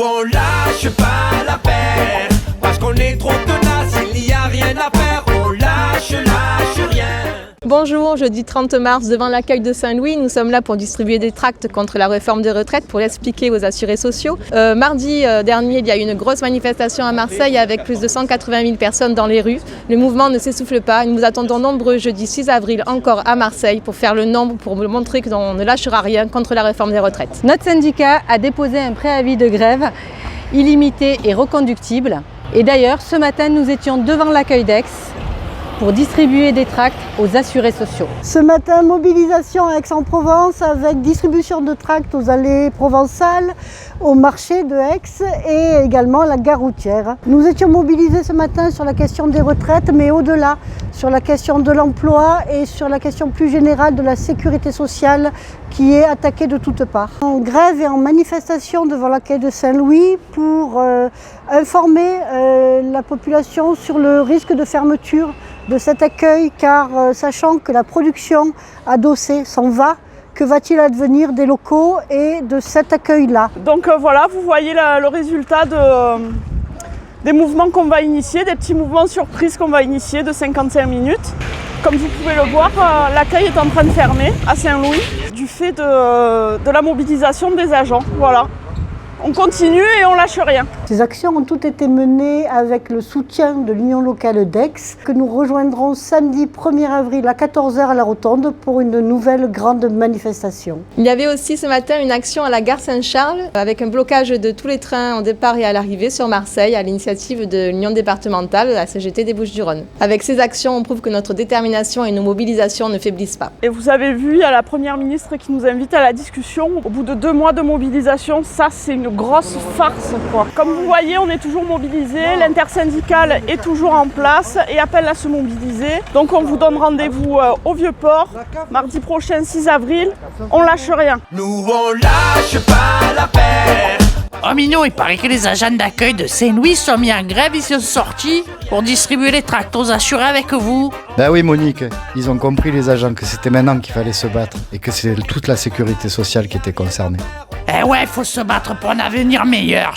on lâche pas l'affaire, parce qu'on est trop tenace, il n'y a rien à faire. On lâche rien. Bonjour, jeudi 30 mars, devant l'accueil de Saint-Louis, nous sommes là pour distribuer des tracts contre la réforme des retraites pour l'expliquer aux assurés sociaux. Mardi dernier, il y a eu une grosse manifestation à Marseille avec plus de 180 000 personnes dans les rues. Le mouvement ne s'essouffle pas. Nous attendons nombreux jeudi 6 avril encore à Marseille pour faire le nombre, pour montrer qu'on ne lâchera rien contre la réforme des retraites. Notre syndicat a déposé un préavis de grève illimité et reconductible. Et d'ailleurs, ce matin, nous étions devant l'accueil d'Aix pour distribuer des tracts aux assurés sociaux. Ce matin, mobilisation à Aix-en-Provence avec distribution de tracts aux allées provençales, au marché de Aix et également à la gare routière. Nous étions mobilisés ce matin sur la question des retraites, mais au-delà, sur la question de l'emploi et sur la question plus générale de la sécurité sociale qui est attaquée de toutes parts. En grève et en manifestation devant l'accueil de Saint-Louis pour informer la population sur le risque de fermeture de cet accueil, car sachant que la production adossée s'en va, que va-t-il advenir des locaux et de cet accueil-là? Donc voilà, vous voyez le résultat des mouvements qu'on va initier, des petits mouvements surprises qu'on va initier de 55 minutes. Comme vous pouvez le voir, l'accueil est en train de fermer à Saint-Louis du fait de la mobilisation des agents. Voilà. On continue et on lâche rien. Ces actions ont toutes été menées avec le soutien de l'Union locale d'Aix, que nous rejoindrons samedi 1er avril à 14h à la Rotonde pour une nouvelle grande manifestation. Il y avait aussi ce matin une action à la gare Saint-Charles avec un blocage de tous les trains au départ et à l'arrivée sur Marseille à l'initiative de l'Union départementale, la CGT des Bouches-du-Rhône. Avec ces actions, on prouve que notre détermination et nos mobilisations ne faiblissent pas. Et vous avez vu, il y a la Première ministre qui nous invite à la discussion. Au bout de 2 mois de mobilisation, ça c'est une grosse farce, quoi. Comme vous voyez, on est toujours mobilisé, l'intersyndicale est toujours en place et appelle à se mobiliser. Donc on vous donne rendez-vous au Vieux-Port, mardi prochain 6 avril, on lâche rien. Nous on lâche pas l'affaire. Oh mignon, il paraît que les agents d'accueil de Saint-Louis sont mis en grève, ils sont sortis pour distribuer les tracts aux assurés avec vous. Ben oui Monique, ils ont compris les agents que c'était maintenant qu'il fallait se battre et que c'est toute la sécurité sociale qui était concernée. Eh ouais, faut se battre pour un avenir meilleur.